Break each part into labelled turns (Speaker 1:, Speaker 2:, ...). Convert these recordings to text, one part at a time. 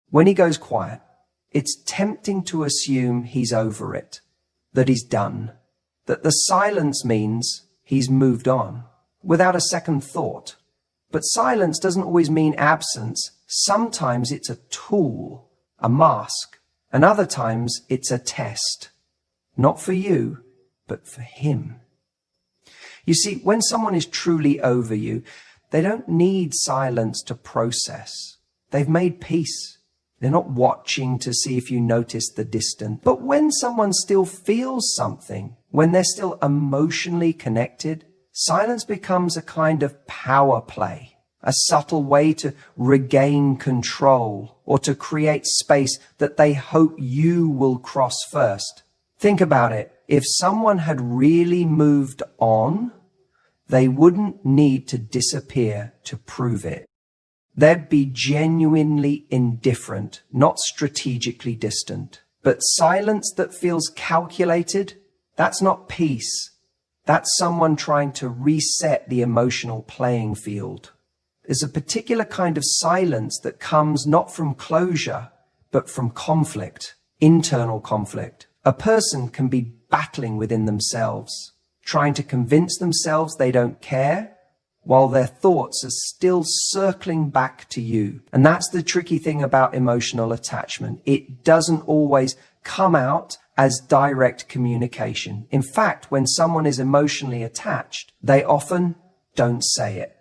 Speaker 1: When he goes quiet, it's tempting to assume he's over it, that he's done, that the silence means he's moved on, without a second thought. But silence doesn't always mean absence. Sometimes it's a tool, a mask, and other times it's a test. Not for you, but for him. You see, when someone is truly over you, they don't need silence to process. They've made peace. They're not watching to see if you notice the distant. But when someone still feels something, when they're still emotionally connected, silence becomes a kind of power play, a subtle way to regain control or to create space that they hope you will cross first. Think about it. If someone had really moved on, they wouldn't need to disappear to prove it. They'd be genuinely indifferent, not strategically distant. But silence that feels calculated, that's not peace. That's someone trying to reset the emotional playing field. There's a particular kind of silence that comes not from closure, but from conflict, internal conflict. A person can be battling within themselves, trying to convince themselves they don't care, while their thoughts are still circling back to you. And that's the tricky thing about emotional attachment. It doesn't always come out as direct communication. In fact, when someone is emotionally attached, they often don't say it.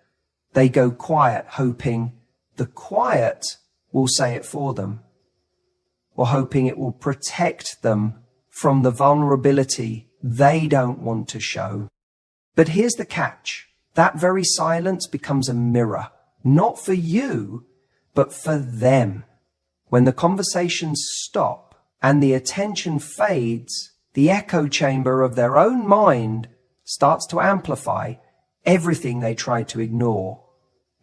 Speaker 1: They go quiet, hoping the quiet will say it for them, or hoping it will protect them from the vulnerability they don't want to show. But here's the catch. That very silence becomes a mirror, not for you, but for them. When the conversations stop and the attention fades, the echo chamber of their own mind starts to amplify everything they tried to ignore.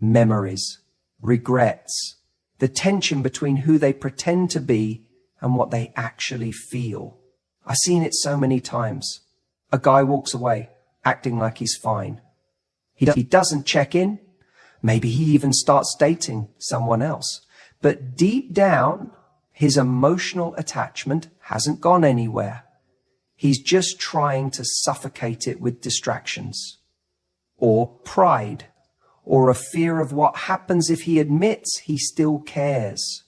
Speaker 1: Memories, regrets, the tension between who they pretend to be and what they actually feel. I've seen it so many times. A guy walks away, acting like he's fine. He doesn't check in. Maybe he even starts dating someone else. But deep down, his emotional attachment hasn't gone anywhere. He's just trying to suffocate it with distractions, or pride, or a fear of what happens if he admits he still cares.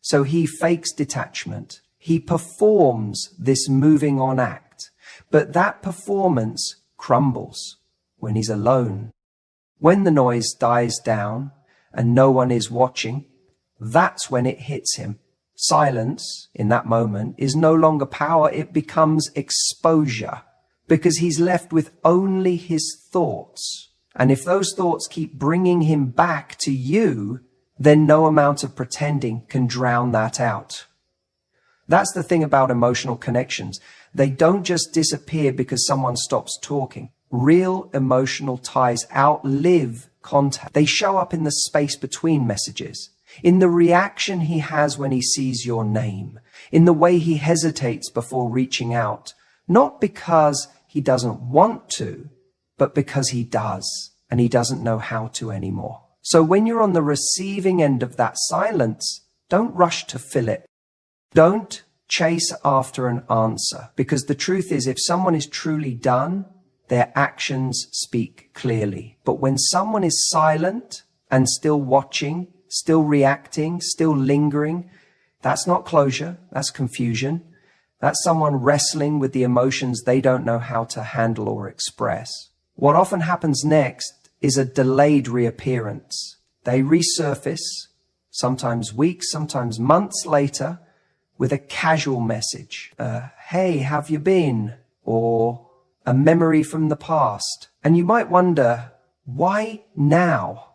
Speaker 1: So he fakes detachment. He performs this moving on act. But that performance crumbles when he's alone. When the noise dies down and no one is watching, that's when it hits him. Silence, in that moment, is no longer power. It becomes exposure, because he's left with only his thoughts. And if those thoughts keep bringing him back to you, then no amount of pretending can drown that out. That's the thing about emotional connections. They don't just disappear because someone stops talking. Real emotional ties outlive contact. They show up in the space between messages, in the reaction he has when he sees your name, in the way he hesitates before reaching out, not because he doesn't want to, but because he does, and he doesn't know how to anymore. So when you're on the receiving end of that silence, don't rush to fill it. Don't chase after an answer, because the truth is, if someone is truly done, their actions speak clearly. But when someone is silent and still watching, still reacting, still lingering, that's not closure, that's confusion. That's someone wrestling with the emotions they don't know how to handle or express. What often happens next is a delayed reappearance. They resurface, sometimes weeks, sometimes months later, with a casual message. Hey, have you been? Or a memory from the past. And you might wonder, why now?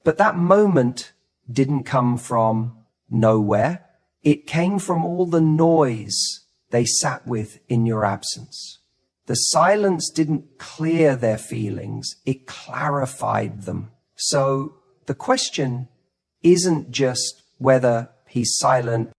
Speaker 1: But that moment didn't come from nowhere. It came from all the noise they sat with in your absence. The silence didn't clear their feelings, it clarified them. So the question isn't just whether he's silent.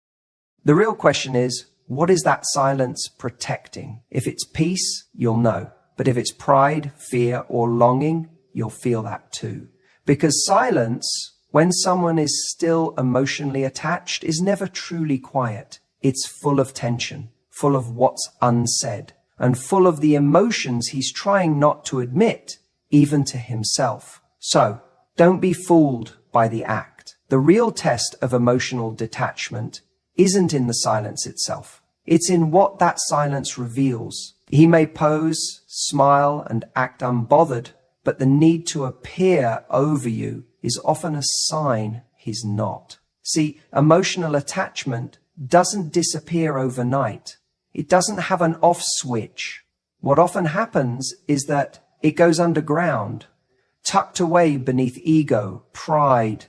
Speaker 1: The real question is, what is that silence protecting? If it's peace, you'll know. But if it's pride, fear, or longing, you'll feel that too. Because silence, when someone is still emotionally attached, is never truly quiet. It's full of tension, full of what's unsaid, and full of the emotions he's trying not to admit, even to himself. So, don't be fooled by the act. The real test of emotional detachment isn't in the silence itself. It's in what that silence reveals. He may pose, smile, and act unbothered, but the need to appear over you is often a sign he's not. See, emotional attachment doesn't disappear overnight. It doesn't have an off switch. What often happens is that it goes underground, tucked away beneath ego, pride,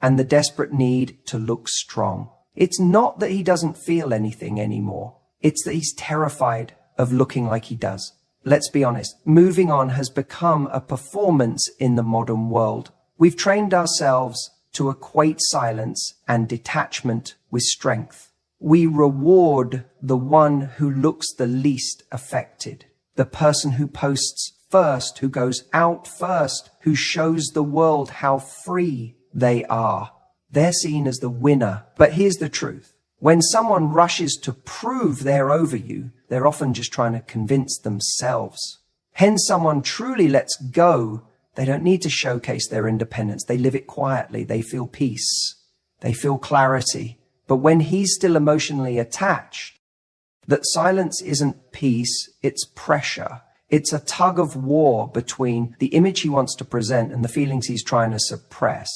Speaker 1: and the desperate need to look strong. It's not that he doesn't feel anything anymore. It's that he's terrified of looking like he does. Let's be honest, moving on has become a performance in the modern world. We've trained ourselves to equate silence and detachment with strength. We reward the one who looks the least affected, the person who posts first, who goes out first, who shows the world how free they are. They're seen as the winner. But here's the truth. When someone rushes to prove they're over you, they're often just trying to convince themselves. Hence, someone truly lets go. They don't need to showcase their independence. They live it quietly. They feel peace. They feel clarity. But when he's still emotionally attached, that silence isn't peace, it's pressure. It's a tug of war between the image he wants to present and the feelings he's trying to suppress.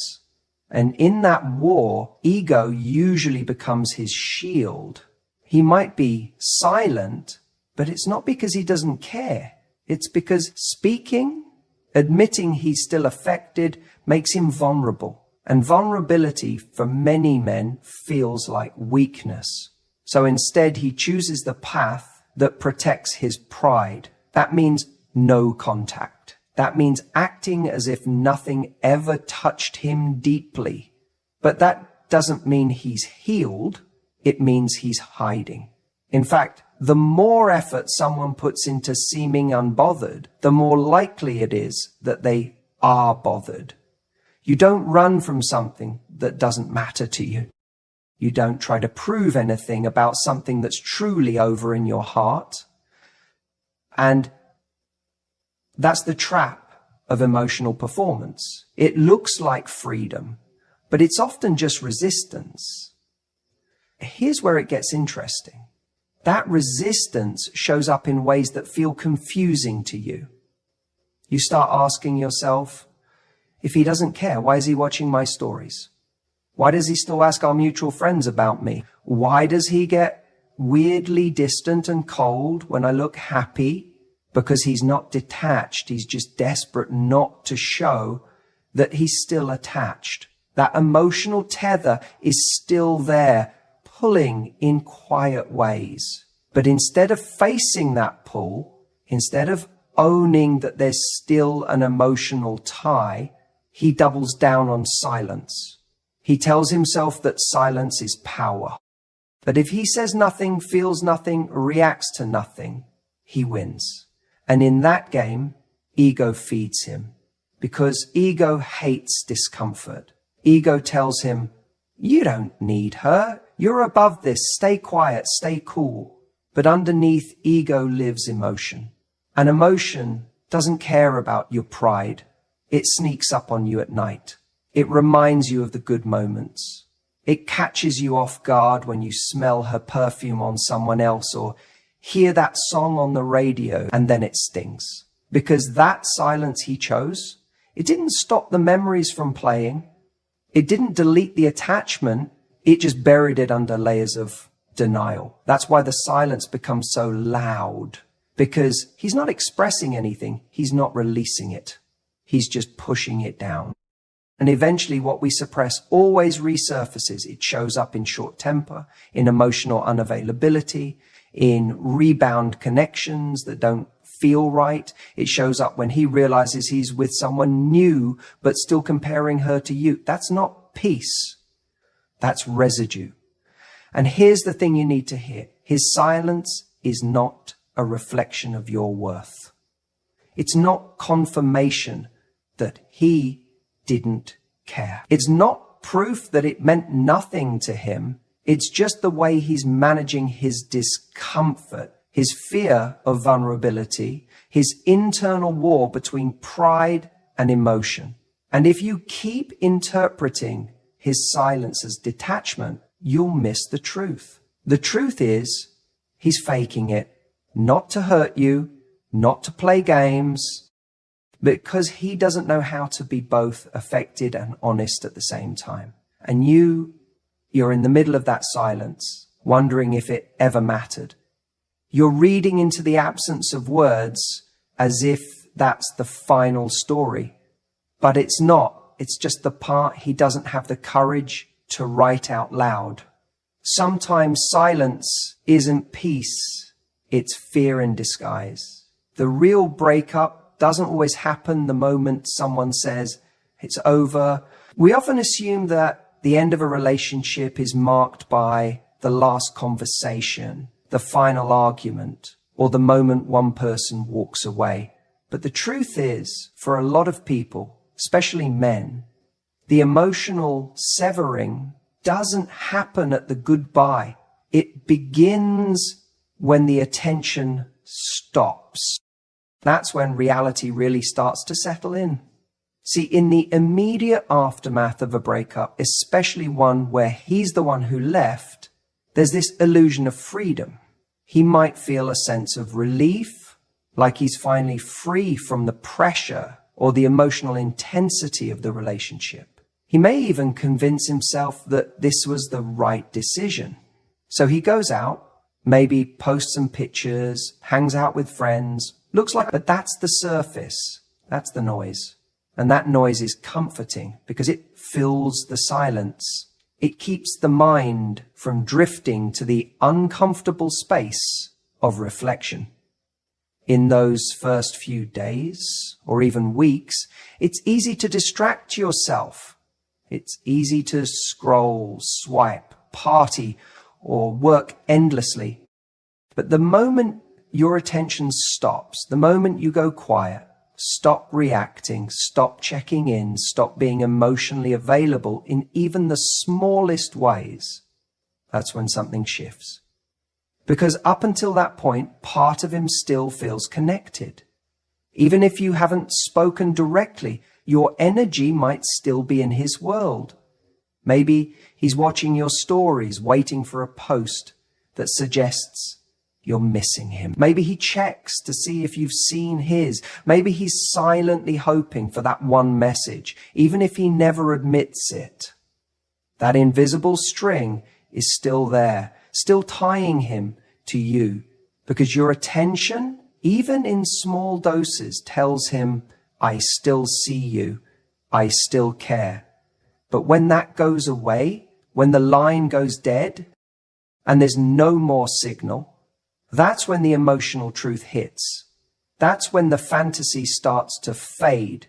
Speaker 1: And in that war, ego usually becomes his shield. He might be silent, but it's not because he doesn't care. It's because speaking, admitting he's still affected, makes him vulnerable. And vulnerability for many men feels like weakness. So instead, he chooses the path that protects his pride. That means no contact. That means acting as if nothing ever touched him deeply. But that doesn't mean he's healed. It means he's hiding. In fact, the more effort someone puts into seeming unbothered, the more likely it is that they are bothered. You don't run from something that doesn't matter to you. You don't try to prove anything about something that's truly over in your heart. And that's the trap of emotional performance. It looks like freedom, but it's often just resistance. Here's where it gets interesting. That resistance shows up in ways that feel confusing to you. You start asking yourself, if he doesn't care, why is he watching my stories? Why does he still ask our mutual friends about me? Why does he get weirdly distant and cold when I look happy? Because he's not detached. He's just desperate not to show that he's still attached. That emotional tether is still there, pulling in quiet ways. But instead of facing that pull, instead of owning that there's still an emotional tie, he doubles down on silence. He tells himself that silence is power. That if he says nothing, feels nothing, reacts to nothing, he wins. And in that game, ego feeds him. Because ego hates discomfort. Ego tells him, you don't need her. You're above this. Stay quiet. Stay cool. But underneath, ego lives emotion. And emotion doesn't care about your pride. It sneaks up on you at night. It reminds you of the good moments. It catches you off guard when you smell her perfume on someone else or hear that song on the radio, and then it stings. Because that silence he chose, it didn't stop the memories from playing. It didn't delete the attachment. It just buried it under layers of denial. That's why the silence becomes so loud. Because he's not expressing anything. He's not releasing it. He's just pushing it down. And eventually what we suppress always resurfaces. It shows up in short temper, in emotional unavailability, in rebound connections that don't feel right. It shows up when he realizes he's with someone new, but still comparing her to you. That's not peace. That's residue. And here's the thing you need to hear. His silence is not a reflection of your worth. It's not confirmation that he didn't care. It's not proof that it meant nothing to him. It's just the way he's managing his discomfort, his fear of vulnerability, his internal war between pride and emotion. And if you keep interpreting his silence as detachment, you'll miss the truth. The truth is, he's faking it, not to hurt you, not to play games, because he doesn't know how to be both affected and honest at the same time. And you're in the middle of that silence, wondering if it ever mattered. You're reading into the absence of words as if that's the final story. But it's not. It's just the part he doesn't have the courage to write out loud. Sometimes silence isn't peace. It's fear in disguise. The real breakup doesn't always happen the moment someone says it's over. We often assume that the end of a relationship is marked by the last conversation, the final argument, or the moment one person walks away. But the truth is, for a lot of people, especially men, the emotional severing doesn't happen at the goodbye. It begins when the attention stops. That's when reality really starts to settle in. See, in the immediate aftermath of a breakup, especially one where he's the one who left, there's this illusion of freedom. He might feel a sense of relief, like he's finally free from the pressure or the emotional intensity of the relationship. He may even convince himself that this was the right decision. So he goes out, maybe posts some pictures, hangs out with friends, but that's the surface. That's the noise. And that noise is comforting because it fills the silence. It keeps the mind from drifting to the uncomfortable space of reflection. In those first few days or even weeks, it's easy to distract yourself. It's easy to scroll, swipe, party, or work endlessly. But the moment your attention stops, the moment you go quiet, stop reacting, stop checking in, stop being emotionally available in even the smallest ways, that's when something shifts. Because up until that point, part of him still feels connected. Even if you haven't spoken directly, your energy might still be in his world. Maybe he's watching your stories, waiting for a post that suggests you're missing him. Maybe he checks to see if you've seen his. Maybe he's silently hoping for that one message, even if he never admits it. That invisible string is still there, still tying him to you, because your attention, even in small doses, tells him, I still see you, I still care. But when that goes away, when the line goes dead, and there's no more signal, that's when the emotional truth hits. That's when the fantasy starts to fade,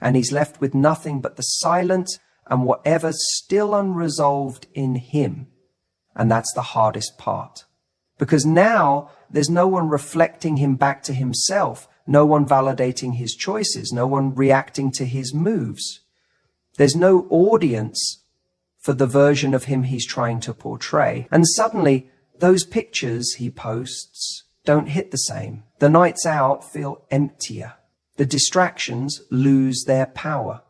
Speaker 1: and he's left with nothing but the silence and whatever's still unresolved in him. And that's the hardest part. Because now there's no one reflecting him back to himself, no one validating his choices, no one reacting to his moves. There's no audience for the version of him he's trying to portray. And suddenly, those pictures he posts don't hit the same. The nights out feel emptier. The distractions lose their power.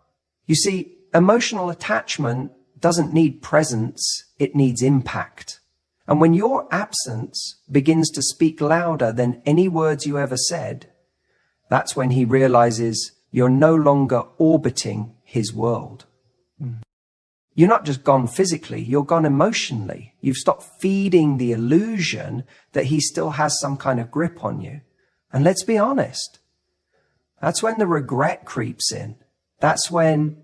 Speaker 1: You see, emotional attachment doesn't need presence, it needs impact. And when your absence begins to speak louder than any words you ever said, that's when he realizes you're no longer orbiting his world. You're not just gone physically, you're gone emotionally. You've stopped feeding the illusion that he still has some kind of grip on you. And let's be honest, that's when the regret creeps in. That's when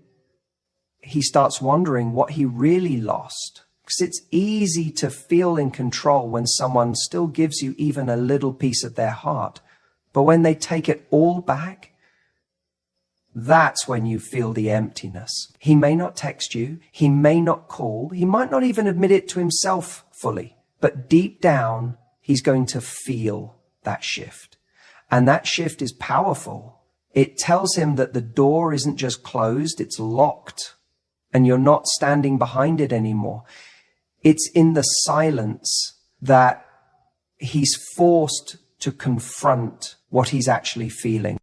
Speaker 1: he starts wondering what he really lost. Because it's easy to feel in control when someone still gives you even a little piece of their heart. But when they take it all back, that's when you feel the emptiness. He may not text you. He may not call. He might not even admit it to himself fully. But deep down, he's going to feel that shift. And that shift is powerful. It tells him that the door isn't just closed, it's locked. and you're not standing behind it anymore. It's in the silence that he's forced to confront what he's actually feeling.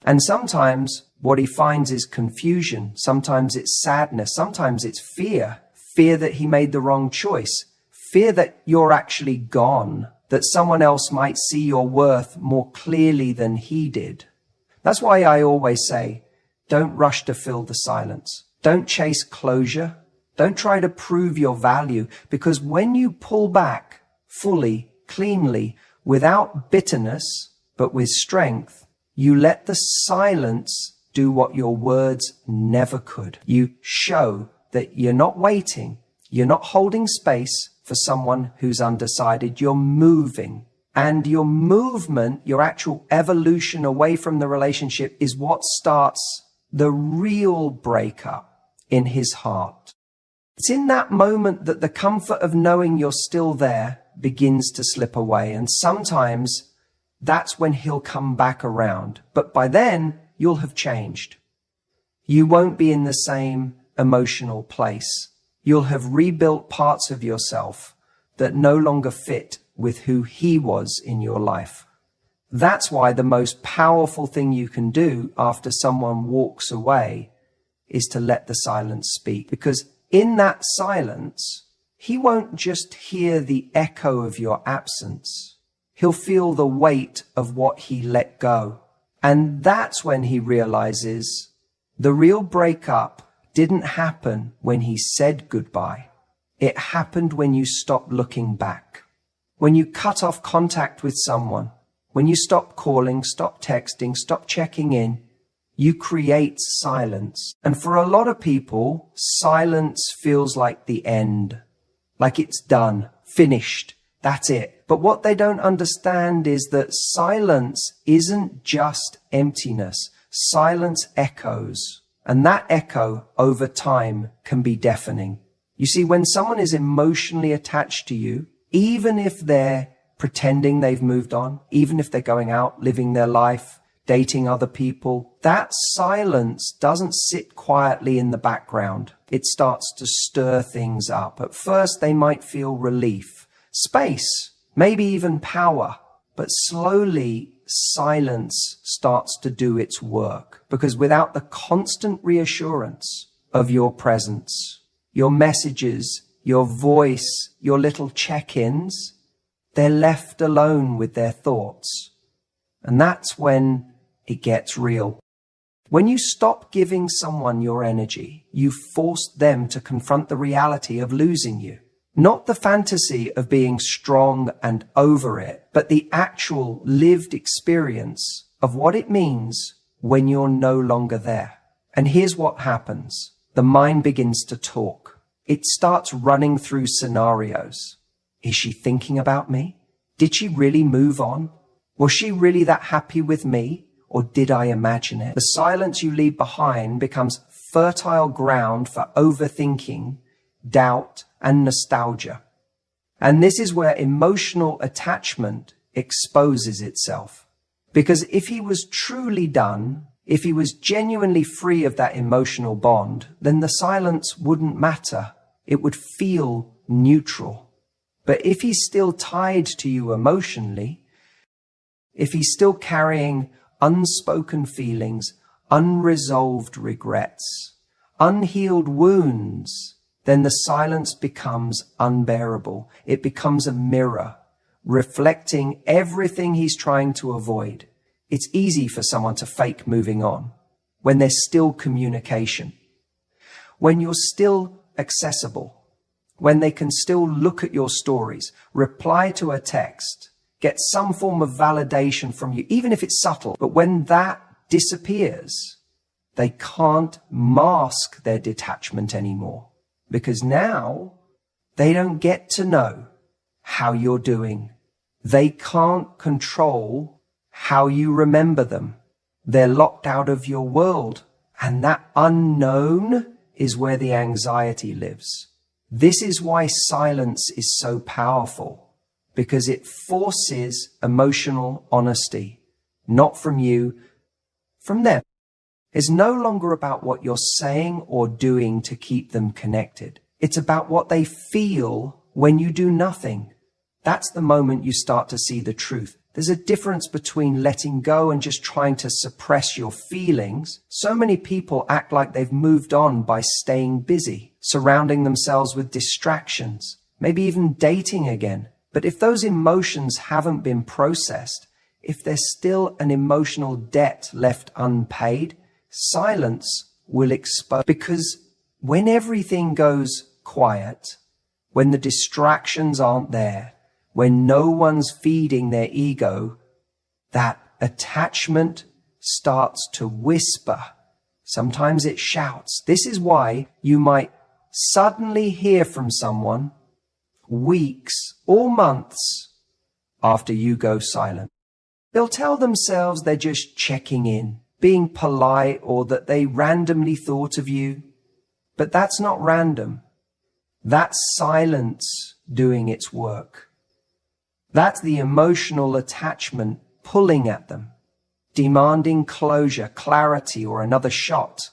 Speaker 1: And sometimes what he finds is confusion. Sometimes it's sadness. Sometimes it's fear. Fear that he made the wrong choice. Fear that you're actually gone, that someone else might see your worth more clearly than he did. That's why I always say, don't rush to fill the silence. Don't chase closure. Don't try to prove your value, because when you pull back fully, cleanly, without bitterness, but with strength, you let the silence do what your words never could. You show that you're not waiting. You're not holding space for someone who's undecided. You're moving. And your movement, your actual evolution away from the relationship, is what starts the real breakup in his heart. It's in that moment that the comfort of knowing you're still there begins to slip away. And sometimes that's when he'll come back around. But by then, you'll have changed. You won't be in the same emotional place. You'll have rebuilt parts of yourself that no longer fit with who he was in your life. That's why the most powerful thing you can do after someone walks away is to let the silence speak. Because in that silence, he won't just hear the echo of your absence. He'll feel the weight of what he let go. And that's when he realizes the real breakup didn't happen when he said goodbye. It happened when you stopped looking back. When you cut off contact with someone, when you stop calling, stop texting, stop checking in, you create silence. And for a lot of people, silence feels like the end, like it's done, finished, that's it. But what they don't understand is that silence isn't just emptiness. Silence echoes, and that echo over time can be deafening. You see, when someone is emotionally attached to you, even if they're pretending they've moved on, even if they're going out, living their life, dating other people, that silence doesn't sit quietly in the background. It starts to stir things up. At first, they might feel relief, space, maybe even power, but slowly silence starts to do its work, because without the constant reassurance of your presence, your messages, your voice, your little check-ins, they're left alone with their thoughts. And that's when it gets real. When you stop giving someone your energy, you force them to confront the reality of losing you. Not the fantasy of being strong and over it, but the actual lived experience of what it means when you're no longer there. And here's what happens. The mind begins to talk. It starts running through scenarios. Is she thinking about me? Did she really move on? Was she really that happy with me? Or did I imagine it? The silence you leave behind becomes fertile ground for overthinking, doubt, and nostalgia. And this is where emotional attachment exposes itself. Because if he was truly done, if he was genuinely free of that emotional bond, then the silence wouldn't matter. It would feel neutral. But if he's still tied to you emotionally, if he's still carrying unspoken feelings, unresolved regrets, unhealed wounds, then the silence becomes unbearable. It becomes a mirror, reflecting everything he's trying to avoid. It's easy for someone to fake moving on when there's still communication, when you're still accessible, when they can still look at your stories, reply to a text, get some form of validation from you, even if it's subtle. But when that disappears, they can't mask their detachment anymore, because now they don't get to know how you're doing. They can't control how you remember them. They're locked out of your world. And that unknown is where the anxiety lives. This is why silence is so powerful, because it forces emotional honesty, not from you, from them. It's no longer about what you're saying or doing to keep them connected. It's about what they feel when you do nothing. That's the moment you start to see the truth. There's a difference between letting go and just trying to suppress your feelings. So many people act like they've moved on by staying busy, surrounding themselves with distractions, maybe even dating again. But if those emotions haven't been processed, if there's still an emotional debt left unpaid, silence will expose. Because when everything goes quiet, when the distractions aren't there, when no one's feeding their ego, that attachment starts to whisper. Sometimes it shouts. This is why you might suddenly hear from someone weeks or months after you go silent. They'll tell themselves they're just checking in, being polite, or that they randomly thought of you. But that's not random. That's silence doing its work. That's the emotional attachment pulling at them, demanding closure, clarity, or another shot.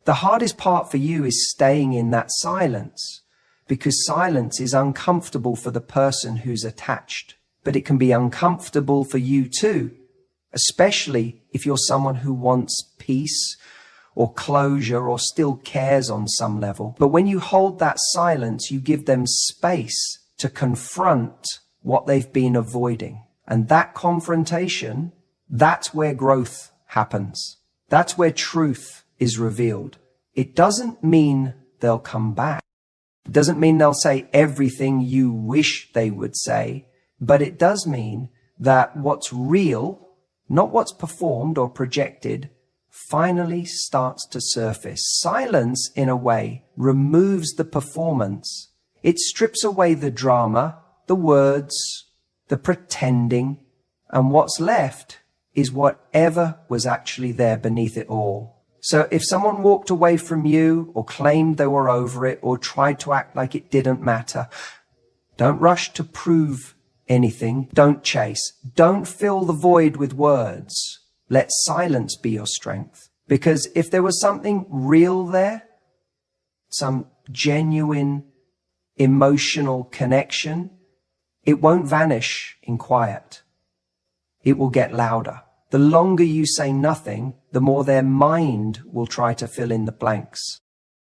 Speaker 1: The hardest part for you is staying in that silence, because silence is uncomfortable for the person who's attached. But it can be uncomfortable for you too, especially if you're someone who wants peace or closure or still cares on some level. But when you hold that silence, you give them space to confront what they've been avoiding. And that confrontation, that's where growth happens. That's where truth is revealed. It doesn't mean they'll come back. It doesn't mean they'll say everything you wish they would say, but it does mean that what's real, not what's performed or projected, finally starts to surface. Silence, in a way, removes the performance. It strips away the drama, the words, the pretending, and what's left is whatever was actually there beneath it all. So if someone walked away from you or claimed they were over it or tried to act like it didn't matter, don't rush to prove anything. Don't chase. Don't fill the void with words. Let silence be your strength. Because if there was something real there, some genuine emotional connection, it won't vanish in quiet. It will get louder. The longer you say nothing, the more their mind will try to fill in the blanks.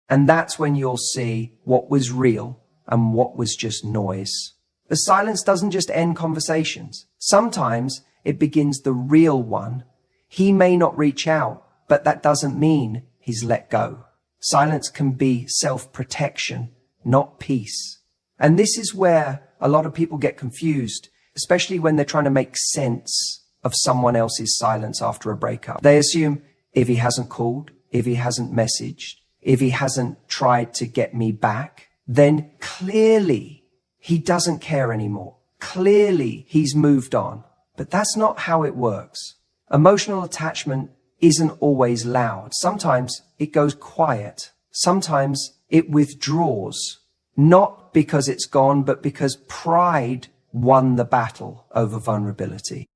Speaker 1: And that's when you'll see what was real and what was just noise. The silence doesn't just end conversations. Sometimes it begins the real one. He may not reach out, but that doesn't mean he's let go. Silence can be self-protection, not peace. And this is where a lot of people get confused, especially when they're trying to make sense of someone else's silence after a breakup. They assume if he hasn't called, if he hasn't messaged, if he hasn't tried to get me back, then clearly he doesn't care anymore. Clearly he's moved on. But that's not how it works. Emotional attachment isn't always loud. Sometimes it goes quiet. Sometimes it withdraws. Not because it's gone, but because pride won the battle over vulnerability.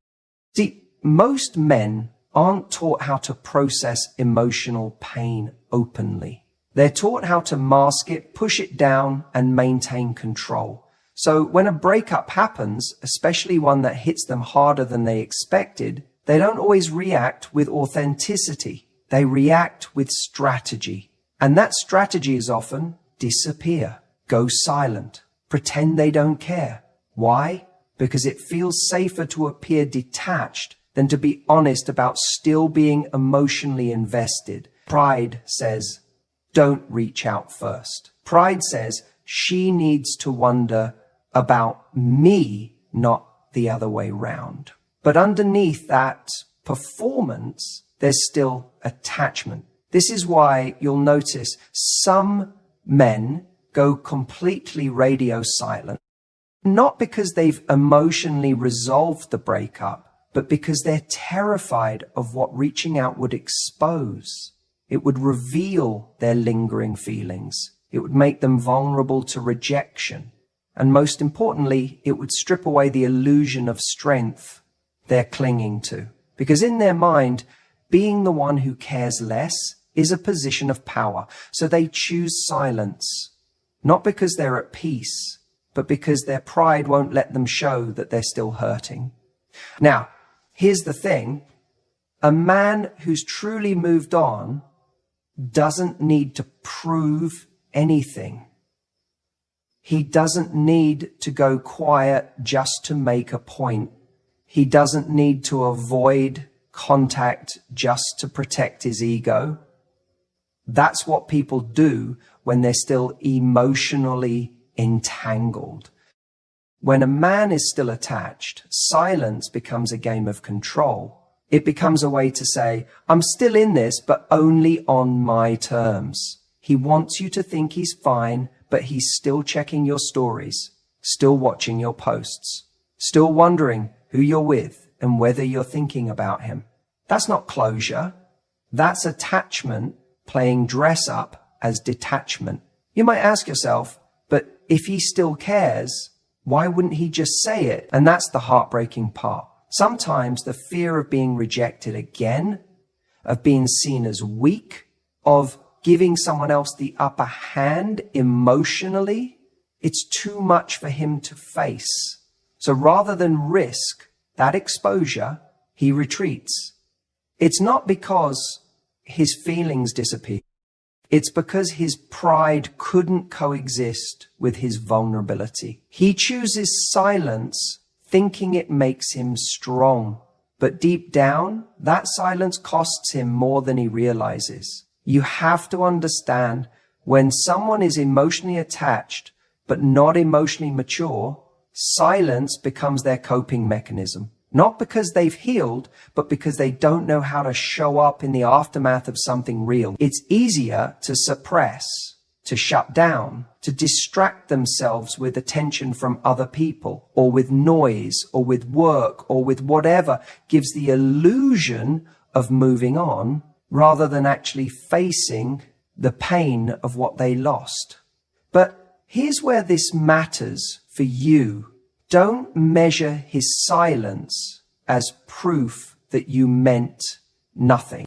Speaker 1: See, most men aren't taught how to process emotional pain openly. They're taught how to mask it, push it down, and maintain control. So when a breakup happens, especially one that hits them harder than they expected, they don't always react with authenticity. They react with strategy. And that strategy is often disappear, go silent, pretend they don't care. Why? Because it feels safer to appear detached than to be honest about still being emotionally invested. Pride says, don't reach out first. Pride says, she needs to wonder about me, not the other way round. But underneath that performance, there's still attachment. This is why you'll notice some men go completely radio silent. Not because they've emotionally resolved the breakup, but because they're terrified of what reaching out would expose. It would reveal their lingering feelings. It would make them vulnerable to rejection. And most importantly, it would strip away the illusion of strength they're clinging to. Because in their mind, being the one who cares less is a position of power. So they choose silence, not because they're at peace, but because their pride won't let them show that they're still hurting. Now, here's the thing. A man who's truly moved on doesn't need to prove anything. He doesn't need to go quiet just to make a point. He doesn't need to avoid contact just to protect his ego. That's what people do when they're still emotionally entangled. When a man is still attached, silence becomes a game of control. It becomes a way to say, I'm still in this, but only on my terms. He wants you to think he's fine, but he's still checking your stories, still watching your posts, still wondering who you're with and whether you're thinking about him. That's not closure. That's attachment playing dress up as detachment. You might ask yourself, but if he still cares, why wouldn't he just say it? And that's the heartbreaking part. Sometimes the fear of being rejected again, of being seen as weak, of giving someone else the upper hand emotionally, it's too much for him to face. So rather than risk that exposure, he retreats. It's not because his feelings disappear. It's because his pride couldn't coexist with his vulnerability. He chooses silence, thinking it makes him strong. But deep down, that silence costs him more than he realizes. You have to understand, when someone is emotionally attached but not emotionally mature, silence becomes their coping mechanism. Not because they've healed, but because they don't know how to show up in the aftermath of something real. It's easier to suppress, to shut down, to distract themselves with attention from other people, or with noise, or with work, or with whatever gives the illusion of moving on, rather than actually facing the pain of what they lost. But here's where this matters for you. Don't measure his silence as proof that you meant nothing.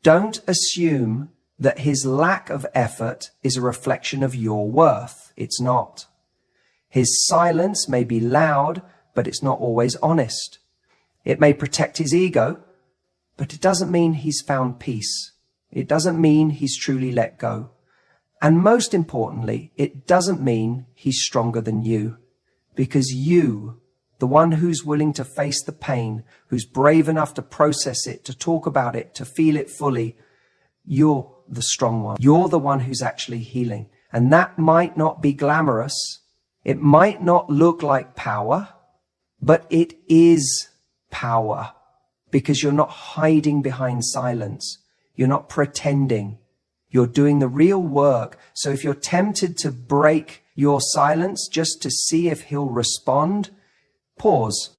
Speaker 1: Don't assume that his lack of effort is a reflection of your worth. It's not. His silence may be loud, but it's not always honest. It may protect his ego, but it doesn't mean he's found peace. It doesn't mean he's truly let go. And most importantly, it doesn't mean he's stronger than you. Because you, the one who's willing to face the pain, who's brave enough to process it, to talk about it, to feel it fully, you're the strong one. You're the one who's actually healing. And that might not be glamorous. It might not look like power, but it is power. Because you're not hiding behind silence. You're not pretending. You're doing the real work. So if you're tempted to break your silence just to see if he'll respond, pause.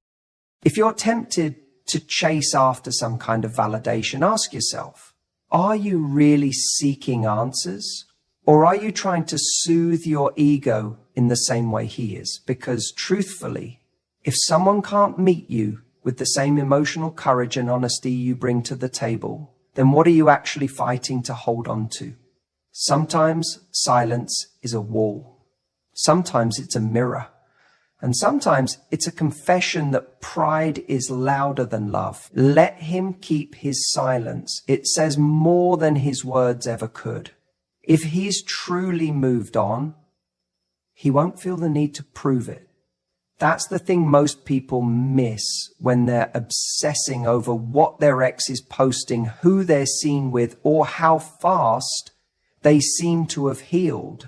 Speaker 1: If you're tempted to chase after some kind of validation, ask yourself, are you really seeking answers? Or are you trying to soothe your ego in the same way he is? Because truthfully, if someone can't meet you with the same emotional courage and honesty you bring to the table, then what are you actually fighting to hold on to? Sometimes silence is a wall. Sometimes it's a mirror. And sometimes it's a confession that pride is louder than love. Let him keep his silence. It says more than his words ever could. If he's truly moved on, he won't feel the need to prove it. That's the thing most people miss when they're obsessing over what their ex is posting, who they're seen with, or how fast they seem to have healed.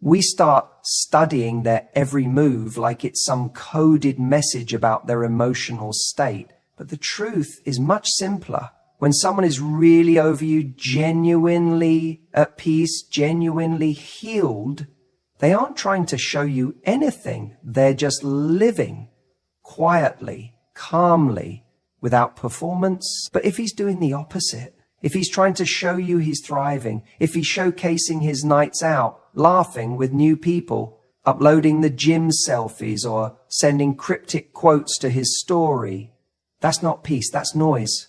Speaker 1: We start studying their every move like it's some coded message about their emotional state. But the truth is much simpler. When someone is really over you, genuinely at peace, genuinely healed, they aren't trying to show you anything. They're just living quietly, calmly, without performance. But if he's doing the opposite, if he's trying to show you he's thriving, if he's showcasing his nights out, laughing with new people, uploading the gym selfies or sending cryptic quotes to his story, that's not peace, that's noise.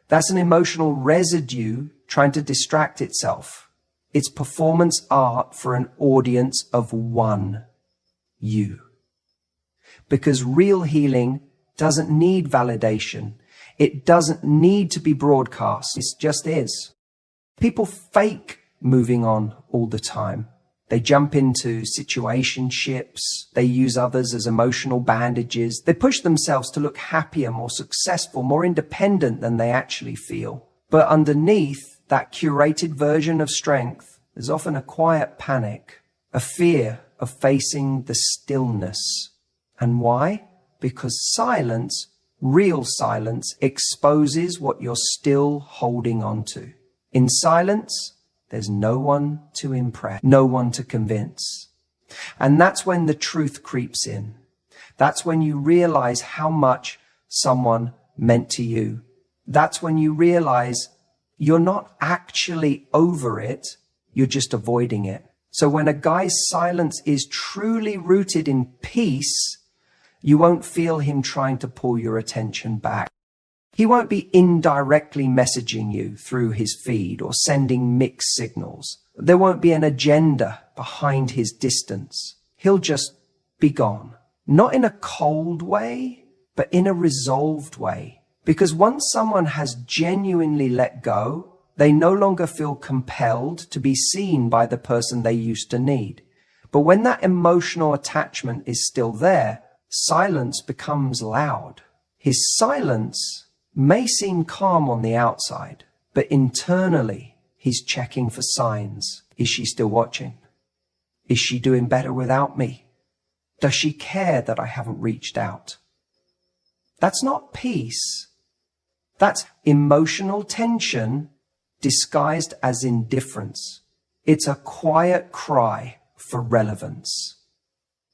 Speaker 1: That's an emotional residue trying to distract itself. It's performance art for an audience of one, you. Because real healing doesn't need validation. It doesn't need to be broadcast. It just is. People fake moving on all the time. They jump into situationships. They use others as emotional bandages. They push themselves to look happier, more successful, more independent than they actually feel. But underneath that curated version of strength, there's often a quiet panic, a fear of facing the stillness. And why? Because silence, real silence, exposes what you're still holding on to. In silence, there's no one to impress, no one to convince. And that's when the truth creeps in. That's when you realize how much someone meant to you. That's when you realize you're not actually over it, you're just avoiding it. So when a guy's silence is truly rooted in peace, you won't feel him trying to pull your attention back. He won't be indirectly messaging you through his feed or sending mixed signals. There won't be an agenda behind his distance. He'll just be gone. Not in a cold way, but in a resolved way. Because once someone has genuinely let go, they no longer feel compelled to be seen by the person they used to need. But when that emotional attachment is still there, silence becomes loud. His silence may seem calm on the outside, but internally, he's checking for signs. Is she still watching? Is she doing better without me? Does she care that I haven't reached out? That's not peace. That's emotional tension disguised as indifference. It's a quiet cry for relevance.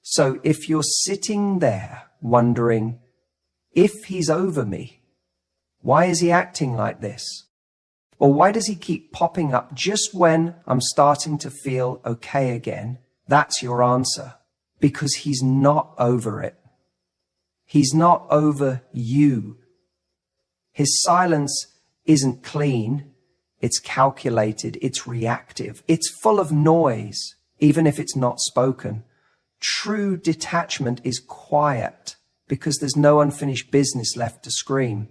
Speaker 1: So if you're sitting there wondering, if he's over me, why is he acting like this? Or why does he keep popping up just when I'm starting to feel okay again? That's your answer. Because he's not over it. He's not over you. His silence isn't clean. It's calculated. It's reactive. It's full of noise, even if it's not spoken. True detachment is quiet because there's no unfinished business left to scream.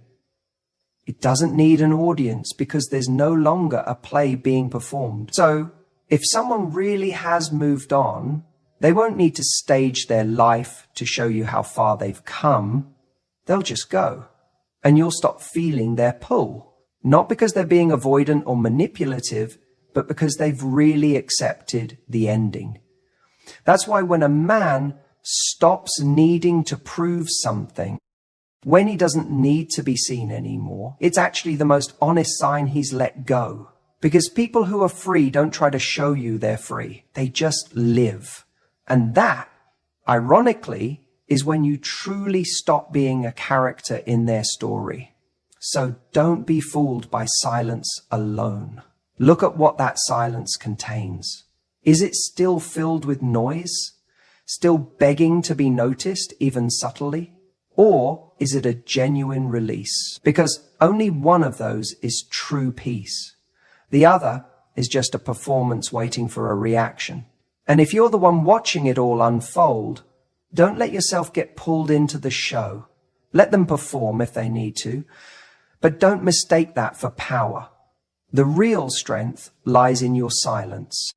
Speaker 1: It doesn't need an audience because there's no longer a play being performed. So if someone really has moved on, they won't need to stage their life to show you how far they've come. They'll just go. And you'll stop feeling their pull. Not because they're being avoidant or manipulative, but because they've really accepted the ending. That's why when a man stops needing to prove something, when he doesn't need to be seen anymore, it's actually the most honest sign he's let go. Because people who are free don't try to show you they're free. They just live. And that, ironically, is when you truly stop being a character in their story. So don't be fooled by silence alone. Look at what that silence contains. Is it still filled with noise? Still begging to be noticed, even subtly? Or is it a genuine release? Because only one of those is true peace. The other is just a performance waiting for a reaction. And if you're the one watching it all unfold, don't let yourself get pulled into the show. Let them perform if they need to, but don't mistake that for power. The real strength lies in your silence.